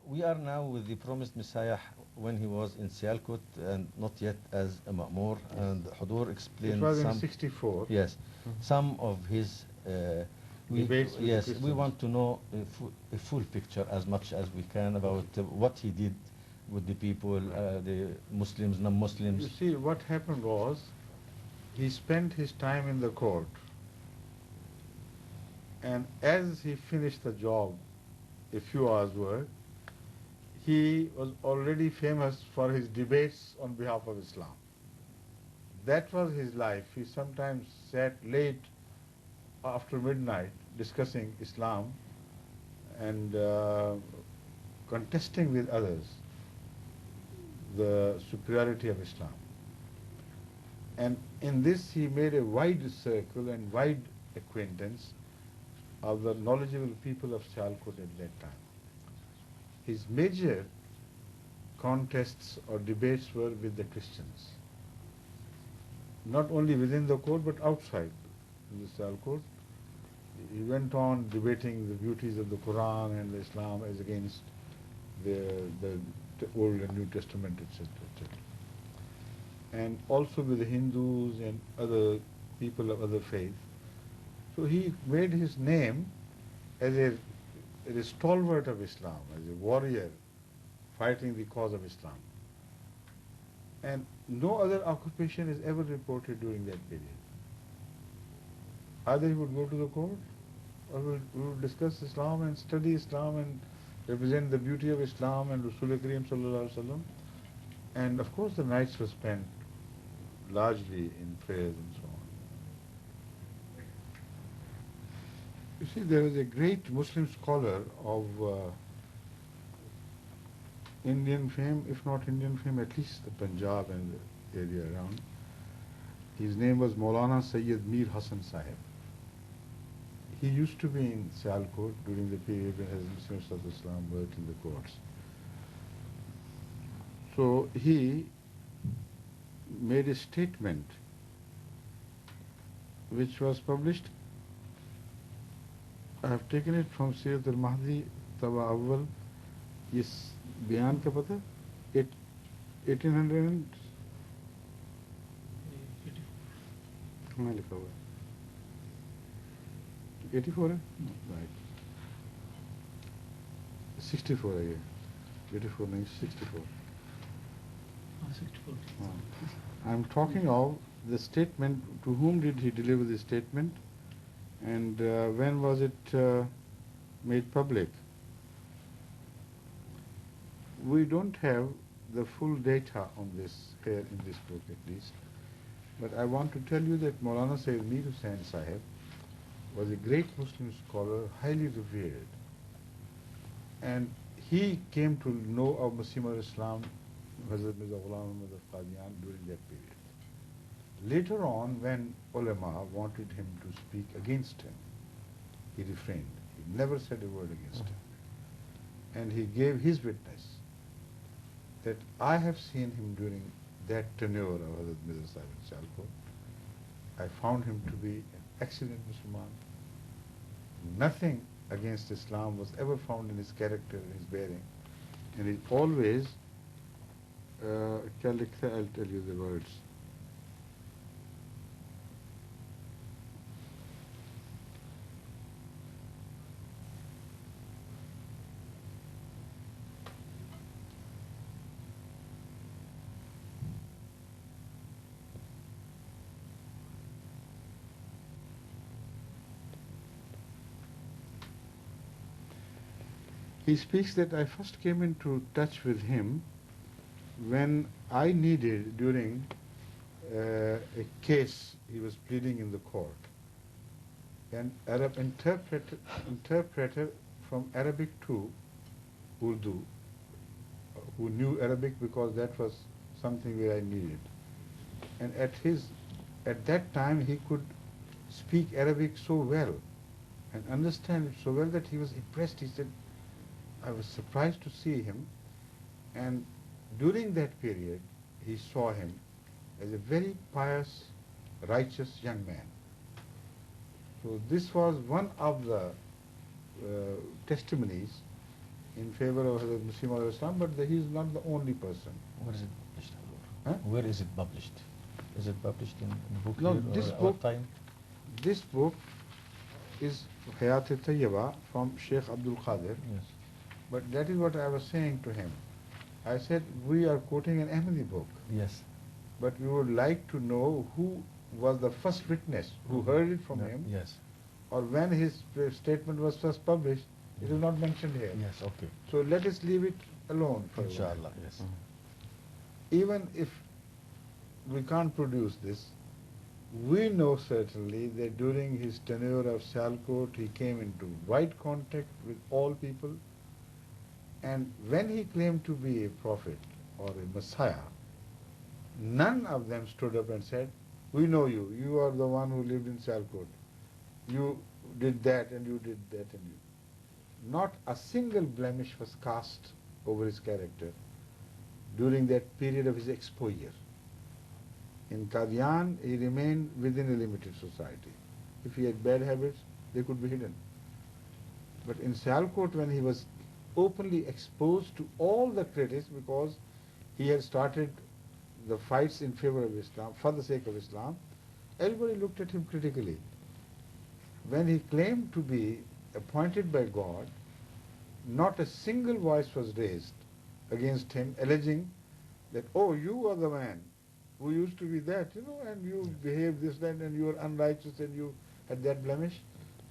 We are now with the promised Messiah when he was in Sialkot and not yet as a Ma'mur, and Hudur explained it was some... in 64. Yes, some of his... Debates with yes, Christians. we want to know a full picture as much as we can about what he did with the people, the Muslims, non-Muslims. You see, what happened was, he spent his time in the court, and as he finished the job, a few hours work, he was already famous for his debates on behalf of Islam. That was his life. He sometimes sat late after midnight discussing Islam and contesting with others the superiority of Islam. And in this he made a wide circle and wide acquaintance of the knowledgeable people of Sialkot at that time. His major contests or debates were with the Christians, not only within the court but outside the Sialkot. He went on debating the beauties of the Quran and the Islam as against the Old and New Testament, etc., etc. And also with the Hindus and other people of other faiths. So he made his name as a stalwart of Islam, as a warrior fighting the cause of Islam. And no other occupation is ever reported during that period. Either he would go to the court, or we would discuss Islam and study Islam and represent the beauty of Islam and Rasul Kareem Sallallahu Alaihi Wasallam. And of course the nights were spent largely in prayers and so on. You see, there was a great Muslim scholar of Indian fame, if not Indian fame, at least the Punjab and the area around. His name was Maulana Sayyid Mir Hasan Sahib. He used to be in Sialkot during the period when Hadhrat Mirza Tahir Islam worked in the courts. So he made a statement which was published. I have taken it from Sayyid al-Mahdi Taba Awwal. Yes, बयान का पता 1800 कहाँ लिखा हुआ है 84 है right 64 है ये 84 नहीं 64 I'm talking of the statement. To whom did he deliver the statement, and when was it made public? We don't have the full data on this here in this book at least, but I want to tell you that Maulana Sayyid Mir Hussain Sahib was a great Muslim scholar, highly revered, and he came to know of Masih al-Islam, Hadhrat Mirza Ahmad of Qadian during that period. Later on, when ulama wanted him to speak against him, he refrained. He never said a word against him. And he gave his witness that I have seen him during that tenure of Hadhrat Mirza Sahib in Sialkot. I found him to be an excellent Muslim. Nothing against Islam was ever found in his character, in his bearing. And he always, I'll tell you the words. He speaks that I first came into touch with him when I needed, during a case he was pleading in the court, an Arab interpreter from Arabic to Urdu, who knew Arabic, because that was something where I needed. And at that time he could speak Arabic so well and understand it so well that he was impressed. He said, I was surprised to see him, and during that period he saw him as a very pious, righteous young man. So this was one of the testimonies in favor of Hadhrat Mirza Tahir Ahmad, but he is not the only person. Where is it published? Huh? Where is it published? Is it published in book No, here this or our book- time? This book is Hayat-e-Tayyaba from Sheikh Abdul Qadir, Yes. but that is what I was saying to him. I said, we are quoting an Ahmadi book, Yes. but we would like to know who was the first witness who heard it from No, him, Yes. or when his statement was first published. It is not mentioned here. Yes. Okay. So let us leave it alone for a while. Inshallah. Yes. Even if we can't produce this, we know certainly that during his tenure of Sialkot, he came into wide contact with all people, and when he claimed to be a prophet or a messiah, none of them stood up and said, we know you, you are the one who lived in Sialkot, you did that and you did that and you. Not a single blemish was cast over his character during that period of his exposure. In Qadian, he remained within a limited society. If he had bad habits, they could be hidden. But in Sialkot, when he was openly exposed to all the critics because he had started the fights in favor of Islam, for the sake of Islam, everybody looked at him critically. When he claimed to be appointed by God, not a single voice was raised against him, alleging that, oh, you are the man who used to be that, and you behaved this, that, and you were unrighteous and you had that blemish.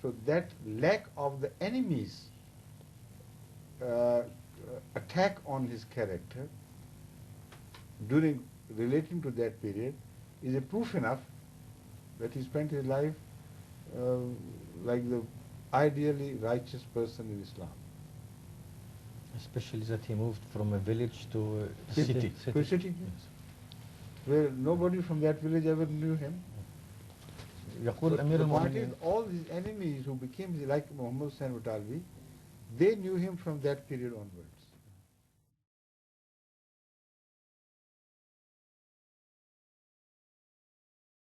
So that lack of the enemy's attack on his character during relating to that period is a proof enough that he spent his life like the ideally righteous person in Islam. Especially that he moved from a village to a City. city. To a city. Yes. Where nobody from that village ever knew him. يقول But أمير the point is, المؤمنين all his enemies who became like Muhammad Hussain Batalvi, they knew him from that period onward.